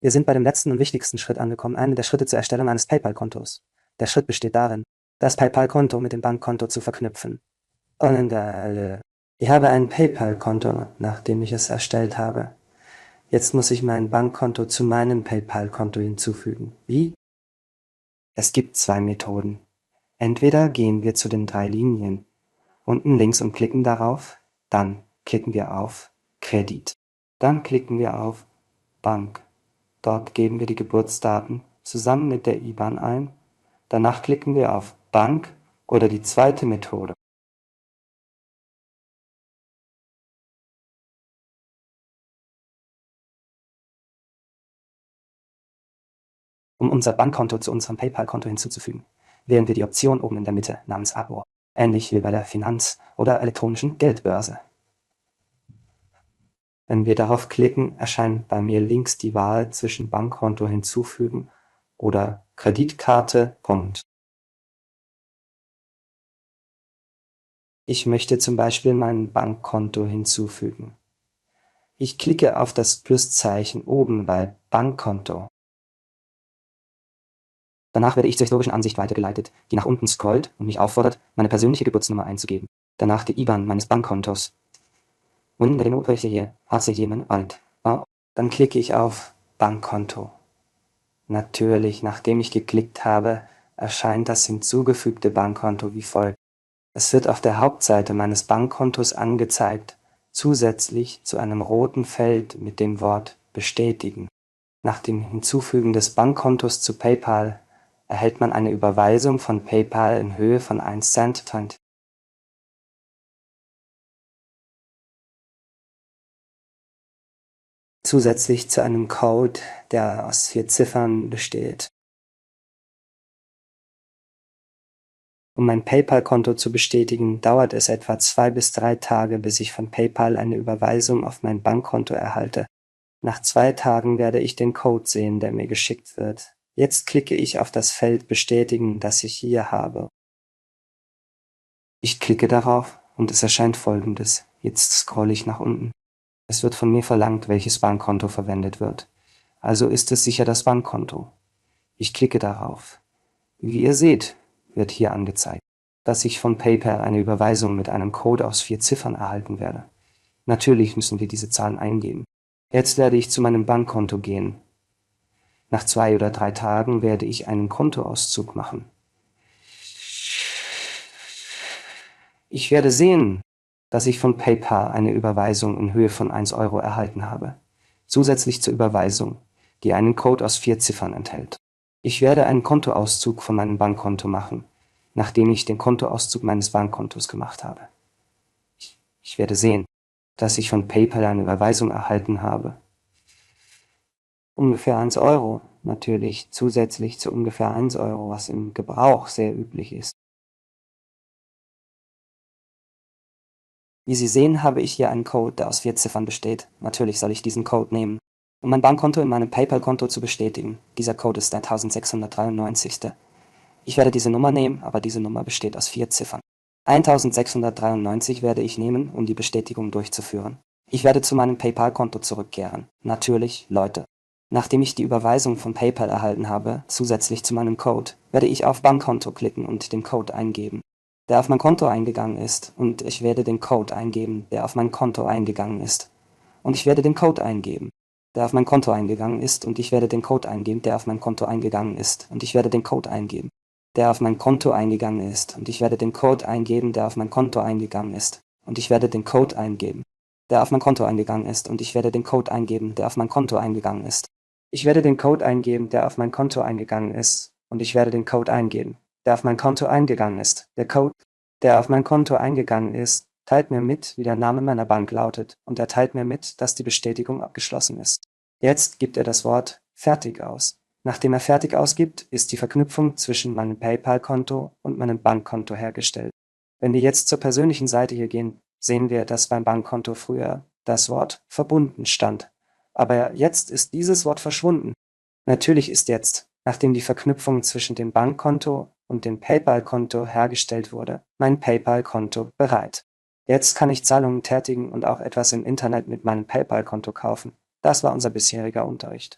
Wir sind bei dem letzten und wichtigsten Schritt angekommen, einem der Schritte zur Erstellung eines PayPal-Kontos. Der Schritt besteht darin, das PayPal-Konto mit dem Bankkonto zu verknüpfen. Ich habe ein PayPal-Konto, nachdem ich es erstellt habe. Jetzt muss ich mein Bankkonto zu meinem PayPal-Konto hinzufügen. Wie? Es gibt zwei Methoden. Entweder gehen wir zu den 3 Linien unten links und klicken darauf, dann klicken wir auf Kredit. Dann klicken wir auf Bank. Dort geben wir die Geburtsdaten zusammen mit der IBAN ein. Danach klicken wir auf Bank oder die zweite Methode. Um unser Bankkonto zu unserem PayPal-Konto hinzuzufügen, wählen wir die Option oben in der Mitte namens Abo, ähnlich wie bei der Finanz- oder elektronischen Geldbörse. Wenn wir darauf klicken, erscheint bei mir links die Wahl zwischen Bankkonto hinzufügen oder Kreditkarte. Ich möchte zum Beispiel mein Bankkonto hinzufügen. Ich klicke auf das Pluszeichen oben bei Bankkonto. Danach werde ich zur historischen Ansicht weitergeleitet, die nach unten scrollt und mich auffordert, meine persönliche Geburtsnummer einzugeben. Danach die IBAN meines Bankkontos. Dann klicke ich auf Bankkonto. Natürlich, nachdem ich geklickt habe, erscheint das hinzugefügte Bankkonto wie folgt. Es wird auf der Hauptseite meines Bankkontos angezeigt, zusätzlich zu einem roten Feld mit dem Wort Bestätigen. Nach dem Hinzufügen des Bankkontos zu PayPal erhält man eine Überweisung von PayPal in Höhe von 1 Cent. Zusätzlich zu einem Code, der aus 4 Ziffern besteht. Um mein PayPal-Konto zu bestätigen, dauert es etwa 2 bis 3 Tage, bis ich von PayPal eine Überweisung auf mein Bankkonto erhalte. Nach 2 Tagen werde ich den Code sehen, der mir geschickt wird. Jetzt klicke ich auf das Feld Bestätigen, das ich hier habe. Ich klicke darauf und es erscheint Folgendes. Jetzt scrolle ich nach unten. Es wird von mir verlangt, welches Bankkonto verwendet wird. Also ist es sicher das Bankkonto. Ich klicke darauf. Wie ihr seht, wird hier angezeigt, dass ich von PayPal eine Überweisung mit einem Code aus 4 Ziffern erhalten werde. Natürlich müssen wir diese Zahlen eingeben. Jetzt werde ich zu meinem Bankkonto gehen. Nach 2 oder 3 Tagen werde ich einen Kontoauszug machen. Ich werde sehen, dass ich von PayPal eine Überweisung in Höhe von 1 Euro erhalten habe, zusätzlich zur Überweisung, die einen Code aus 4 Ziffern enthält. Ich werde einen Kontoauszug von meinem Bankkonto machen, nachdem ich den Kontoauszug meines Bankkontos gemacht habe. Ich werde sehen, dass ich von PayPal eine Überweisung erhalten habe. Ungefähr 1 Euro, natürlich zusätzlich zu ungefähr 1 Euro, was im Gebrauch sehr üblich ist. Wie Sie sehen, habe ich hier einen Code, der aus 4 Ziffern besteht. Natürlich soll ich diesen Code nehmen, um mein Bankkonto in meinem PayPal-Konto zu bestätigen. Dieser Code ist der 1693. Ich werde diese Nummer nehmen, aber diese Nummer besteht aus 4 Ziffern. 1693 werde ich nehmen, um die Bestätigung durchzuführen. Ich werde zu meinem PayPal-Konto zurückkehren. Natürlich, Leute. Nachdem ich die Überweisung von PayPal erhalten habe, zusätzlich zu meinem Code, werde ich auf Bankkonto klicken und den Code eingeben, der auf mein Konto eingegangen ist, und ich werde den Code eingeben, der auf mein Konto eingegangen ist. Und ich werde den Code eingeben, der auf mein Konto eingegangen ist, und ich werde den Code eingeben, der auf mein Konto eingegangen ist, und ich werde den Code eingeben, der auf mein Konto eingegangen ist, und ich werde den Code eingeben, der auf mein Konto eingegangen ist, und ich werde den Code eingeben, der auf mein Konto eingegangen ist, und ich werde den Code eingeben, der auf mein Konto eingegangen ist. Ich werde den Code eingeben, der auf mein Konto eingegangen ist, und ich werde den Code eingeben, der auf mein Konto eingegangen ist. Der Code, der auf mein Konto eingegangen ist, teilt mir mit, wie der Name meiner Bank lautet, und er teilt mir mit, dass die Bestätigung abgeschlossen ist. Jetzt gibt er das Wort Fertig aus. Nachdem er Fertig ausgibt, ist die Verknüpfung zwischen meinem PayPal-Konto und meinem Bankkonto hergestellt. Wenn wir jetzt zur persönlichen Seite hier gehen, sehen wir, dass beim Bankkonto früher das Wort verbunden stand. Aber jetzt ist dieses Wort verschwunden. Natürlich ist jetzt, nachdem die Verknüpfung zwischen dem Bankkonto und dem PayPal-Konto hergestellt wurde, mein PayPal-Konto bereit. Jetzt kann ich Zahlungen tätigen und auch etwas im Internet mit meinem PayPal-Konto kaufen. Das war unser bisheriger Unterricht.